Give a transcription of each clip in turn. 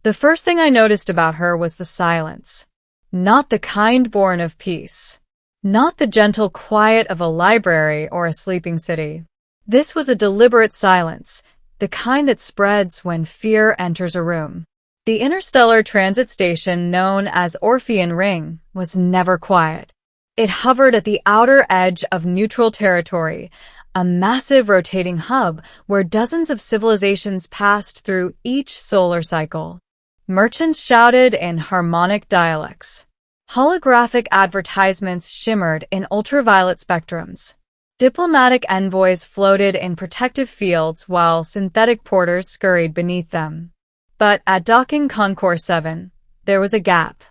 The first thing I noticed about her was the silence. Not the kind born of peace. Not the gentle quiet of a library or a sleeping city. This was a deliberate silence, the kind that spreads when fear enters a room. The interstellar transit station known as Orpheon Ring was never quiet. It hovered at the outer edge of neutral territory, a massive rotating hub where dozens of civilizations passed through each solar cycle. Merchants shouted in harmonic dialects. Holographic advertisements shimmered in ultraviolet spectrums. Diplomatic envoys floated in protective fields while synthetic porters scurried beneath them. But at docking Concourse 7, there was a gap.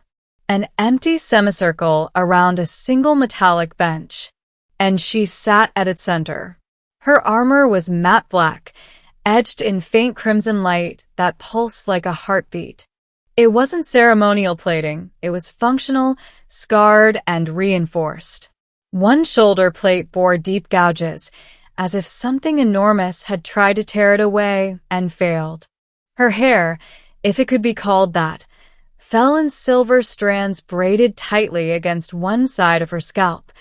An empty semicircle around a single metallic bench, and she sat at its center. Her armor was matte black, edged in faint crimson light that pulsed like a heartbeat. It wasn't ceremonial plating, it was functional, scarred, and reinforced. One shoulder plate bore deep gouges, as if something enormous had tried to tear it away and failed. Her hair, if it could be called that, fell in silver strands braided tightly against one side of her scalp,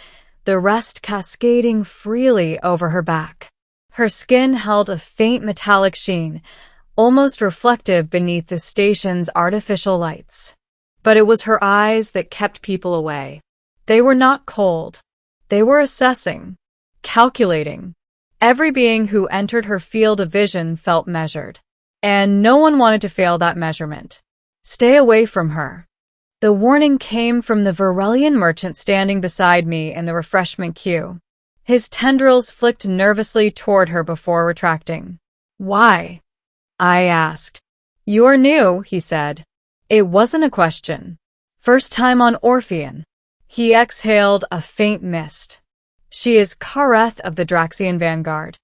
the rest cascading freely over her back. Her skin held a faint metallic sheen, almost reflective beneath the station's artificial lights. But it was her eyes that kept people away. They were not cold. They were assessing, calculating. Every being who entered her field of vision felt measured, and no one wanted to fail that measurement. Stay away from her. The warning came from the Varelian merchant standing beside me in the refreshment queue. His tendrils flicked nervously toward her before retracting. Why? I asked. You're new, he said. It wasn't a question. First time on Orpheon. He exhaled a faint mist. She is Kareth of the Draxian Vanguard.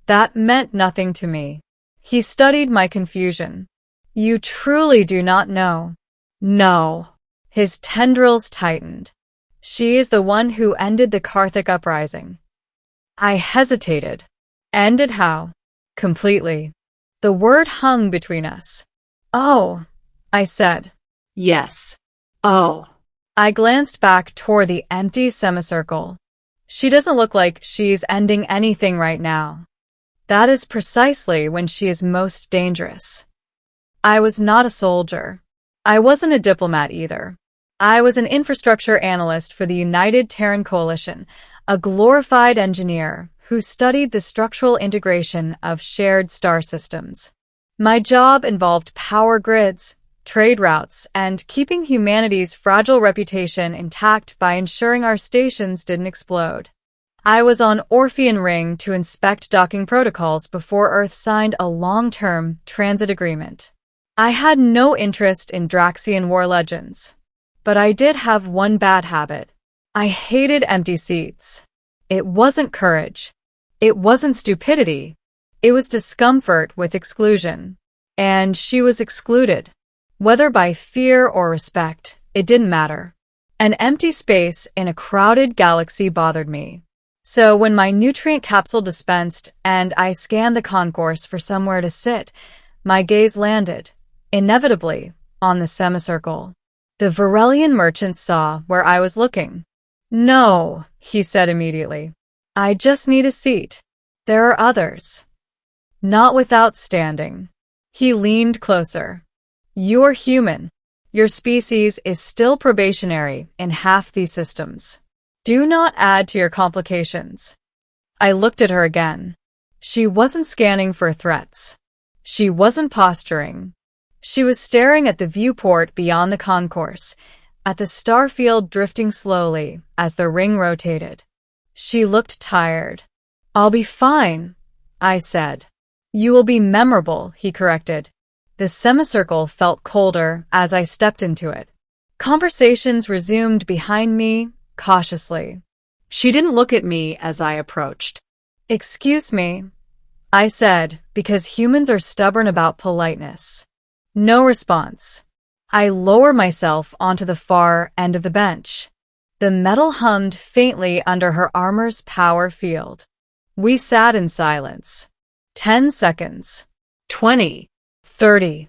That meant nothing to me. He studied my confusion. You truly do not know. No. His tendrils tightened. She is the one who ended the Karthic uprising. I hesitated. Ended how? Completely. The word hung between us. Oh, I said. Yes. Oh. I glanced back toward the empty semicircle. She doesn't look like she's ending anything right now. That is precisely when she is most dangerous. I was not a soldier. I wasn't a diplomat either. I was an infrastructure analyst for the United Terran Coalition, a glorified engineer who studied the structural integration of shared star systems. My job involved power grids, trade routes, and keeping humanity's fragile reputation intact by ensuring our stations didn't explode. I was on Orpheon Ring to inspect docking protocols before Earth signed a long-term transit agreement. I had no interest in Draxian war legends. But I did have one bad habit. I hated empty seats. It wasn't courage. It wasn't stupidity. It was discomfort with exclusion. And she was excluded. Whether by fear or respect, it didn't matter. An empty space in a crowded galaxy bothered me. So when my nutrient capsule dispensed and I scanned the concourse for somewhere to sit, my gaze landed, inevitably, on the semicircle. The Varelian merchant saw where I was looking. No, he said immediately. I just need a seat. There are others. Not without standing. He leaned closer. You're human. Your species is still probationary in half these systems. Do not add to your complications. I looked at her again. She wasn't scanning for threats. She wasn't posturing. She was staring at the viewport beyond the concourse, at the starfield drifting slowly as the ring rotated. She looked tired. I'll be fine, I said. You will be memorable, he corrected. The semicircle felt colder as I stepped into it. Conversations resumed behind me, cautiously. She didn't look at me as I approached. Excuse me, I said, because humans are stubborn about politeness. No response. I lower myself onto the far end of the bench. The metal hummed faintly under her armor's power field. We sat in silence. 10 seconds. 20. 30.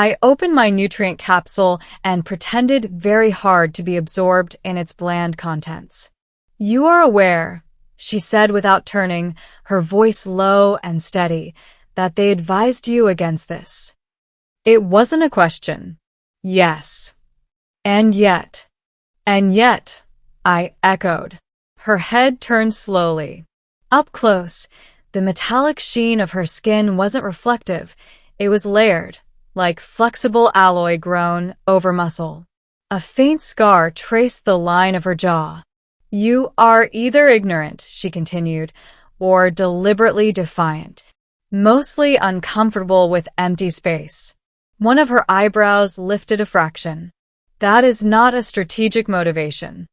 I opened my nutrient capsule and pretended very hard to be absorbed in its bland contents. "You are aware," she said without turning, her voice low and steady, "that they advised you against this." It wasn't a question. Yes. And yet, I echoed. Her head turned slowly. Up close, the metallic sheen of her skin wasn't reflective, it was layered, like flexible alloy grown over muscle. A faint scar traced the line of her jaw. "You are either ignorant," she continued, "or deliberately defiant. Mostly uncomfortable with empty space." One of her eyebrows lifted a fraction. "That is not a strategic motivation."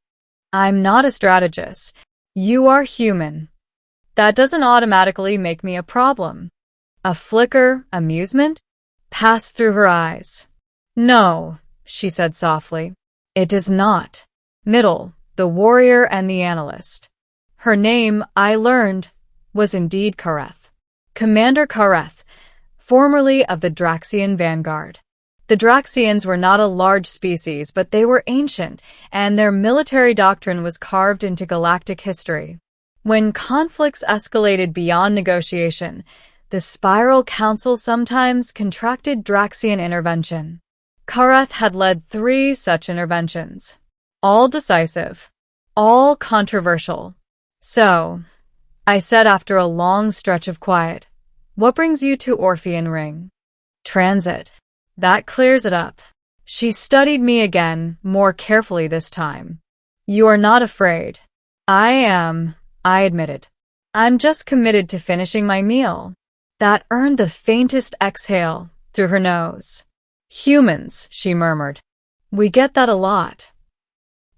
"I'm not a strategist. You are human. That doesn't automatically make me a problem." A flicker, amusement, passed through her eyes. "No," she said softly. "It does not." Middle, the warrior and the analyst. Her name, I learned, was indeed Kareth. Commander Kareth, formerly of the Draxian Vanguard. The Draxians were not a large species, but they were ancient, and their military doctrine was carved into galactic history. When conflicts escalated beyond negotiation, the Spiral Council sometimes contracted Draxian intervention. Kareth had led 3 such interventions. All decisive. All controversial. "So," I said after a long stretch of quiet, "what brings you to Orpheon Ring?" "Transit." "That clears it up." She studied me again, more carefully this time. "You are not afraid." "I am," I admitted. "I'm just committed to finishing my meal." That earned the faintest exhale through her nose. "Humans," she murmured. "We get that a lot."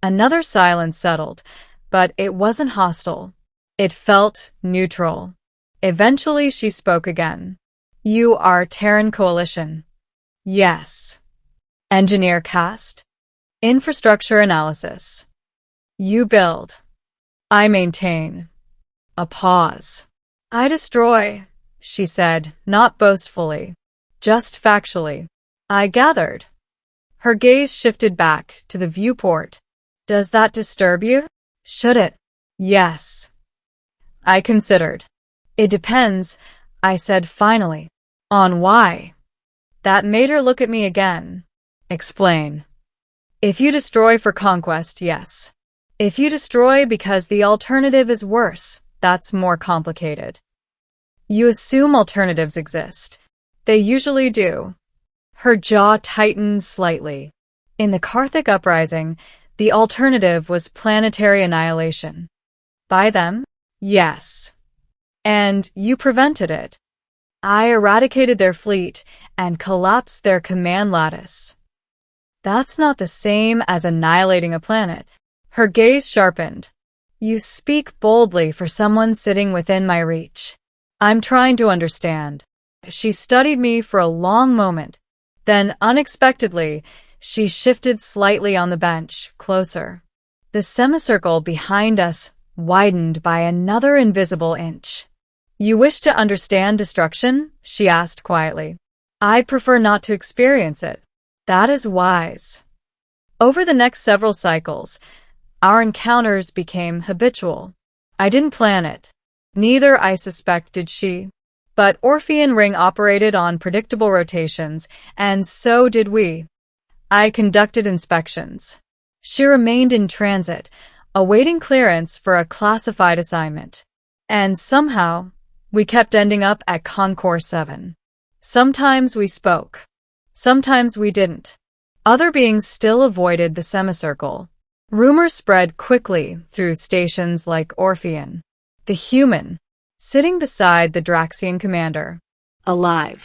Another silence settled, but it wasn't hostile. It felt neutral. Eventually she spoke again. "You are Terran Coalition." "Yes." "Engineer caste?" "Infrastructure analysis." "You build." "I maintain." A pause. "I destroy," she said, not boastfully, just factually. I gathered. Her gaze shifted back to the viewport. "Does that disturb you?" "Should it?" "Yes." I considered. "It depends," I said finally. "On why?" That made her look at me again. "Explain." "If you destroy for conquest, yes. If you destroy because the alternative is worse, that's more complicated." "You assume alternatives exist." "They usually do." Her jaw tightened slightly. In the Karthic uprising, the alternative was planetary annihilation. By them? Yes. And you prevented it. I eradicated their fleet and collapsed their command lattice. That's not the same as annihilating a planet. Her gaze sharpened. You speak boldly for someone sitting within my reach. I'm trying to understand. She studied me for a long moment. Then, unexpectedly, she shifted slightly on the bench, closer. The semicircle behind us widened by another invisible inch. "You wish to understand destruction?" she asked quietly. "I prefer not to experience it." "That is wise." Over the next several cycles, our encounters became habitual. I didn't plan it. Neither, I suspect, did she. But Orpheon Ring operated on predictable rotations, and so did we. I conducted inspections. She remained in transit, awaiting clearance for a classified assignment. And somehow, we kept ending up at Concourse 7. Sometimes we spoke. Sometimes we didn't. Other beings still avoided the semicircle. Rumors spread quickly through stations like Orpheon. The human, sitting beside the Draxian commander. Alive.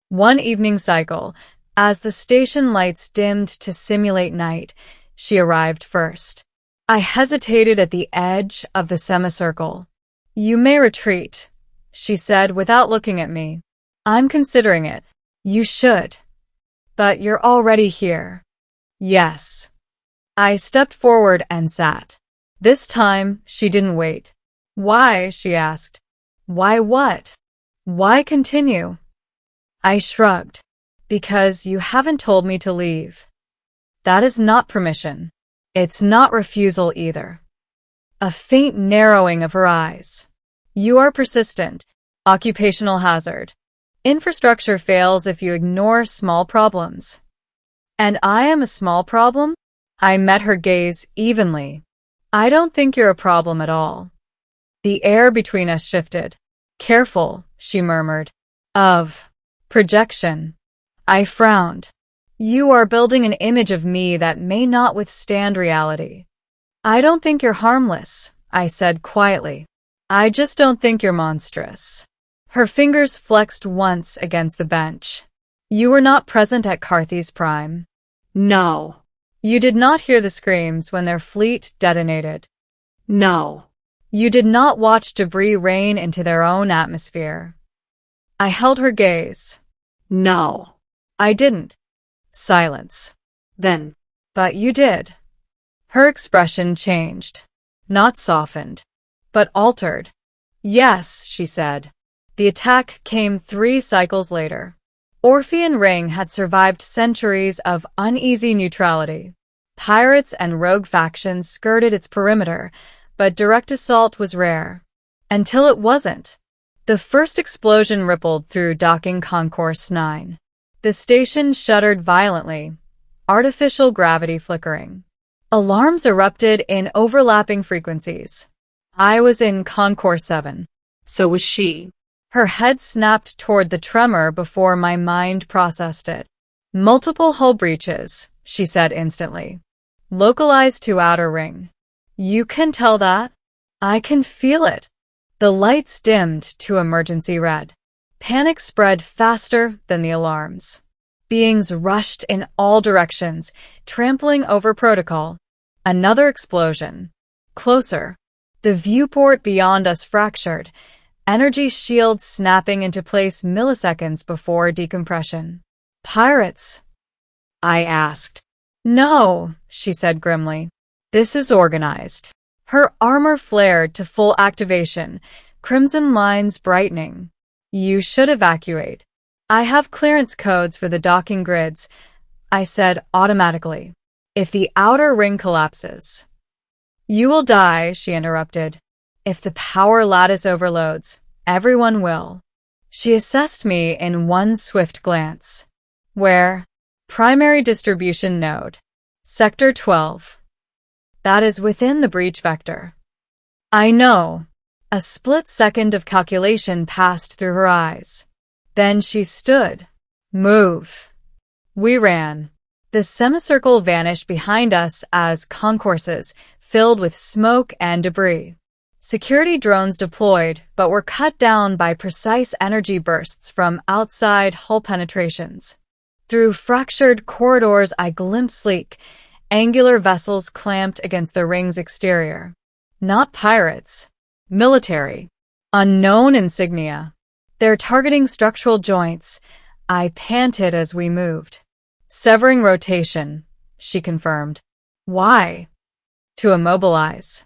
One evening cycle, as the station lights dimmed to simulate night, she arrived first. I hesitated at the edge of the semicircle. "You may retreat," she said without looking at me. "I'm considering it." "You should." "But you're already here." "Yes." I stepped forward and sat. This time, she didn't wait. "Why?" she asked. "Why what? Why continue?" I shrugged. Because you haven't told me to leave. That is not permission. It's not refusal either. A faint narrowing of her eyes. You are persistent. Occupational hazard. Infrastructure fails if you ignore small problems. And I am a small problem? I met her gaze evenly. I don't think you're a problem at all. The air between us shifted. Careful, she murmured. Of projection. I frowned. You are building an image of me that may not withstand reality. I don't think you're harmless, I said quietly. I just don't think you're monstrous. Her fingers flexed once against the bench. You were not present at Carthy's prime. No. You did not hear the screams when their fleet detonated. No. You did not watch debris rain into their own atmosphere. I held her gaze. No. I didn't. Silence. Then. But you did. Her expression changed. Not softened, but altered. Yes, she said. The attack came 3 cycles later. Orpheon Ring had survived centuries of uneasy neutrality. Pirates and rogue factions skirted its perimeter, but direct assault was rare. Until it wasn't. The first explosion rippled through docking Concourse 9. The station shuddered violently, artificial gravity flickering. Alarms erupted in overlapping frequencies. I was in Concourse 7. So was she. Her head snapped toward the tremor before my mind processed it. Multiple hull breaches, she said instantly. Localized to outer ring. You can tell that? I can feel it. The lights dimmed to emergency red. Panic spread faster than the alarms. Beings rushed in all directions, trampling over protocol. Another explosion. Closer. The viewport beyond us fractured, energy shields snapping into place milliseconds before decompression. Pirates? I asked. No, she said grimly. This is organized. Her armor flared to full activation, crimson lines brightening. You should evacuate. I have clearance codes for the docking grids, I said automatically. If the outer ring collapses. You will die, she interrupted. If the power lattice overloads, everyone will. She assessed me in one swift glance. Where? Primary distribution node. Sector 12. That is within the breach vector. I know. A split second of calculation passed through her eyes. Then she stood. Move. We ran. The semicircle vanished behind us as concourses filled with smoke and debris. Security drones deployed, but were cut down by precise energy bursts from outside hull penetrations. Through fractured corridors I glimpsed sleek, angular vessels clamped against the ring's exterior. Not pirates. Military. Unknown insignia. They're targeting structural joints. I panted as we moved. Severing rotation, she confirmed. Why? To immobilize.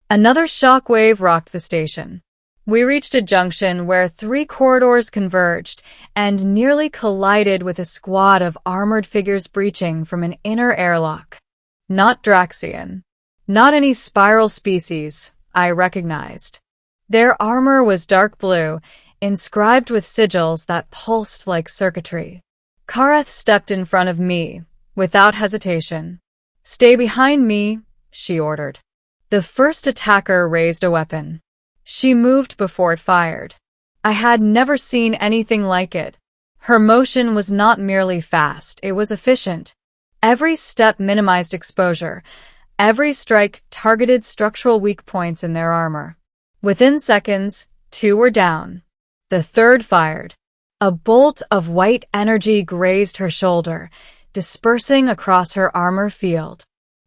Another shock wave rocked the station. We reached a junction where 3 corridors converged and nearly collided with a squad of armored figures breaching from an inner airlock. Not Draxian. Not any spiral species, I recognized. Their armor was dark blue, inscribed with sigils that pulsed like circuitry. Kareth stepped in front of me, without hesitation. Stay behind me, she ordered. The first attacker raised a weapon. She moved before it fired. I had never seen anything like it. Her motion was not merely fast, it was efficient. Every step minimized exposure. Every strike targeted structural weak points in their armor. Within seconds, 2 were down. The third fired. A bolt of white energy grazed her shoulder, dispersing across her armor field.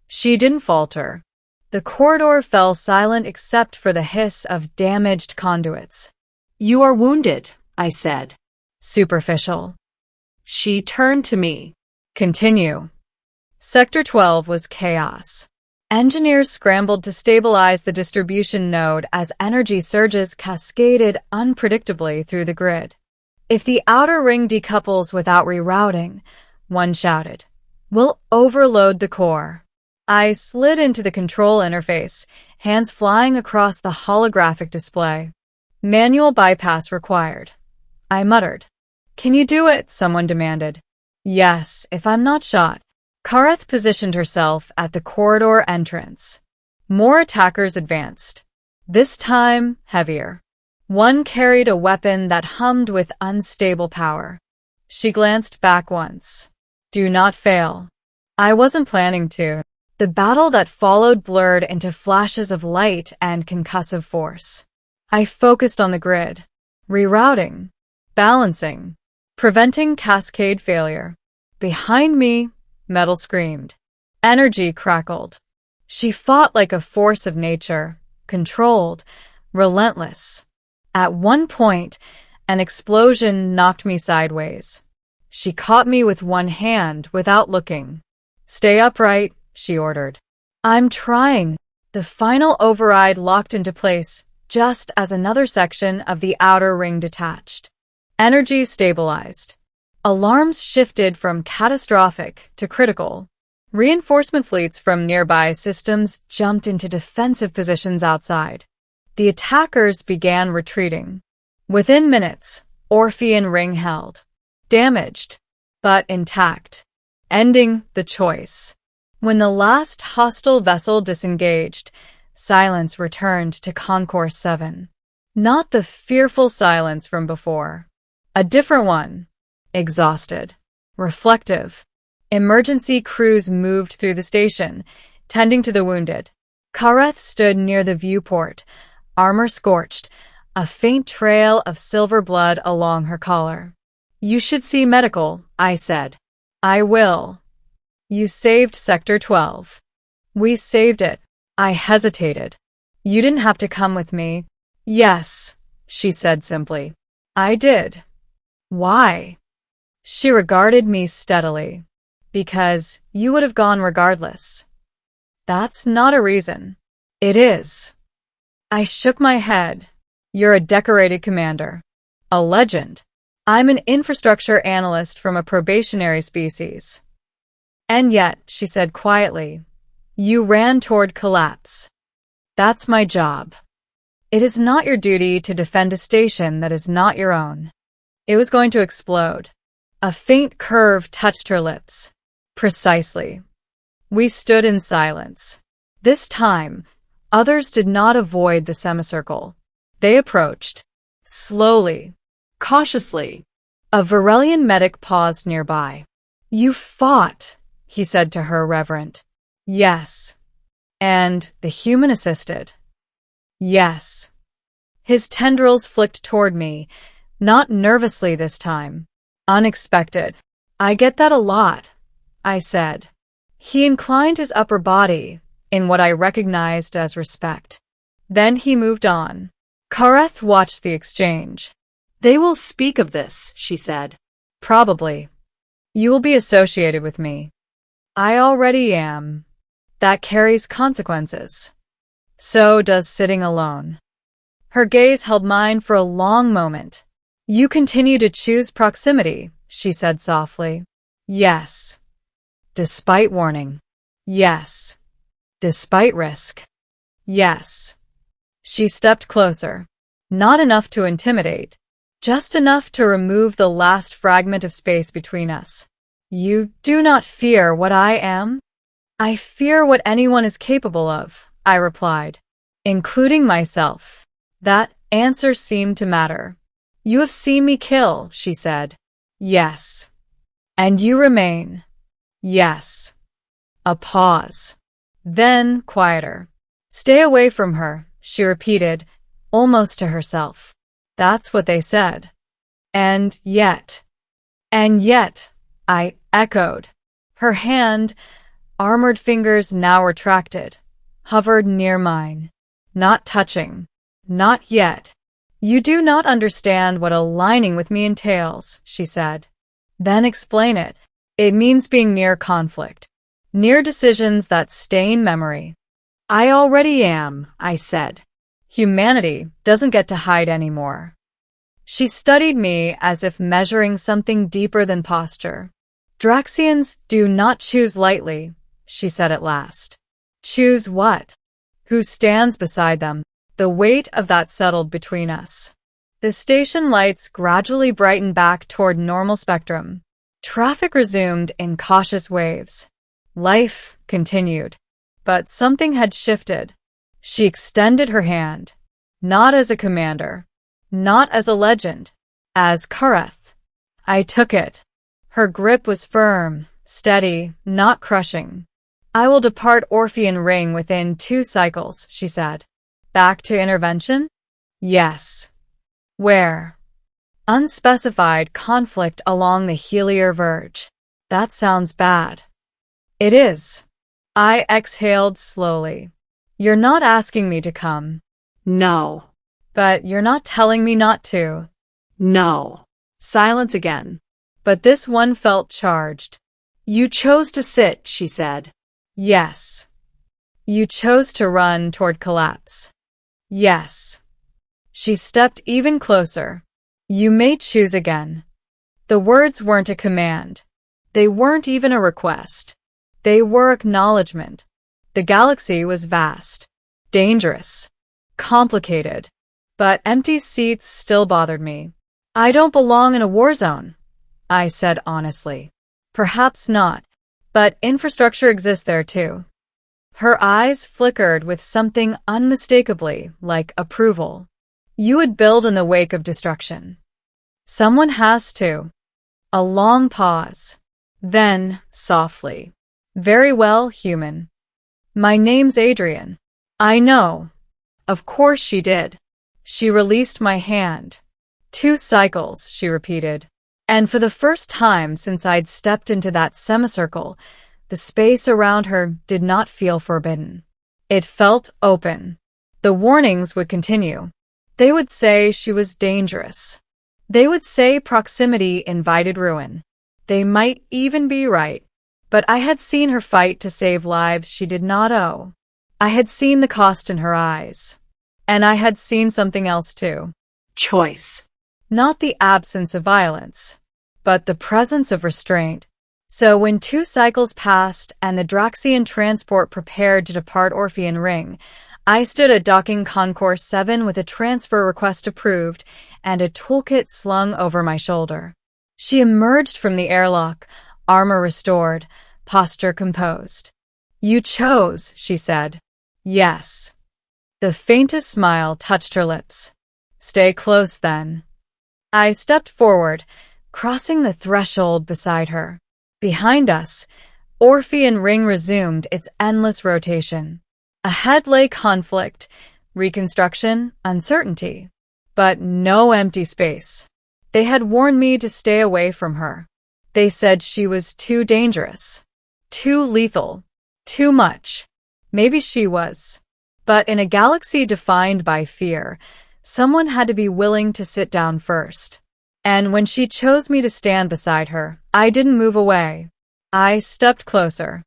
She didn't falter. The corridor fell silent except for the hiss of damaged conduits. You are wounded, I said. Superficial. She turned to me. Continue. Sector 12 was chaos. Engineers scrambled to stabilize the distribution node as energy surges cascaded unpredictably through the grid. If the outer ring decouples without rerouting, one shouted, we'll overload the core. I slid into the control interface, hands flying across the holographic display. Manual bypass required. I muttered. Can you do it? Someone demanded. Yes, if I'm not shot. Kareth positioned herself at the corridor entrance. More attackers advanced. This time, heavier. One carried a weapon that hummed with unstable power. She glanced back once. Do not fail. I wasn't planning to. The battle that followed blurred into flashes of light and concussive force. I focused on the grid, rerouting, balancing, preventing cascade failure. Behind me, metal screamed. Energy crackled. She fought like a force of nature, controlled, relentless. At one point, an explosion knocked me sideways. She caught me with one hand without looking. Stay upright, she ordered. I'm trying. The final override locked into place just as another section of the outer ring detached. Energy stabilized. Alarms shifted from catastrophic to critical. Reinforcement fleets from nearby systems jumped into defensive positions outside. The attackers began retreating. Within minutes, Orpheon ring held. Damaged, but intact. Ending the choice. When the last hostile vessel disengaged, silence returned to Concourse 7. Not the fearful silence from before. A different one. Exhausted. Reflective. Emergency crews moved through the station, tending to the wounded. Kareth stood near the viewport, armor scorched, a faint trail of silver blood along her collar. You should see medical, I said. I will. You saved Sector 12. We saved it. I hesitated. You didn't have to come with me. Yes, she said simply. I did. Why? She regarded me steadily. Because you would have gone regardless. That's not a reason. It is. I shook my head. You're a decorated commander. A legend. I'm an infrastructure analyst from a probationary species. And yet, she said quietly, you ran toward collapse. That's my job. It is not your duty to defend a station that is not your own. It was going to explode. A faint curve touched her lips. Precisely. We stood in silence. This time, others did not avoid the semicircle. They approached. Slowly. Cautiously. A Varelian medic paused nearby. You fought, he said to her, reverent. Yes. And the human assisted. Yes. His tendrils flicked toward me, not nervously this time. Unexpected. I get that a lot, I said. He inclined his upper body in what I recognized as respect. Then he moved on. Kareth watched the exchange. They will speak of this, she said. Probably. You will be associated with me. I already am. That carries consequences. So does sitting alone. Her gaze held mine for a long moment. You continue to choose proximity, she said softly. Yes. Despite warning. Yes. Despite risk. Yes. She stepped closer. Not enough to intimidate. Just enough to remove the last fragment of space between us. You do not fear what I am? I fear what anyone is capable of, I replied. Including myself. That answer seemed to matter. You have seen me kill, she said. Yes. And you remain. Yes. A pause. Then, quieter. Stay away from her, she repeated, almost to herself. That's what they said. And yet, I echoed. Her hand, armored fingers now retracted, hovered near mine. Not touching. Not yet. You do not understand what aligning with me entails, she said. Then explain it. It means being near conflict. Near decisions that stain memory. I already am, I said. Humanity doesn't get to hide anymore. She studied me as if measuring something deeper than posture. Draxians do not choose lightly, she said at last. Choose what? Who stands beside them? The weight of that settled between us. The station lights gradually brightened back toward normal spectrum. Traffic resumed in cautious waves. Life continued. But something had shifted. She extended her hand. Not as a commander. Not as a legend. As Kareth. I took it. Her grip was firm, steady, not crushing. I will depart Orpheon Ring within 2 cycles, she said. Back to intervention? Yes. Where? Unspecified conflict along the Helier verge. That sounds bad. It is. I exhaled slowly. You're not asking me to come. No. But you're not telling me not to. No. Silence again. But this one felt charged. You chose to sit, she said. Yes. You chose to run toward collapse. Yes. She stepped even closer. You may choose again. The words weren't a command. They weren't even a request. They were acknowledgement. The galaxy was vast, dangerous, complicated, but empty seats still bothered me. I don't belong in a war zone, I said honestly. Perhaps not, but infrastructure exists there too. Her eyes flickered with something unmistakably like approval. You would build in the wake of destruction. Someone has to. A long pause. Then, softly. Very well, human. My name's Adrian. I know. Of course she did. She released my hand. 2 cycles, she repeated. And for the first time since I'd stepped into that semicircle, the space around her did not feel forbidden. It felt open. The warnings would continue. They would say she was dangerous. They would say proximity invited ruin. They might even be right. But I had seen her fight to save lives she did not owe. I had seen the cost in her eyes. And I had seen something else too. Choice. Not the absence of violence, but the presence of restraint. So when 2 cycles passed and the Draxian transport prepared to depart Orpheon Ring, I stood at docking Concourse 7 with a transfer request approved and a toolkit slung over my shoulder. She emerged from the airlock, armor restored, posture composed. You chose, she said. Yes. The faintest smile touched her lips. Stay close then. I stepped forward, crossing the threshold beside her. Behind us, Orpheon Ring resumed its endless rotation. Ahead lay conflict, reconstruction, uncertainty. But no empty space. They had warned me to stay away from her. They said she was too dangerous, too lethal, too much. Maybe she was. But in a galaxy defined by fear, someone had to be willing to sit down first. And when she chose me to stand beside her, I didn't move away. I stepped closer.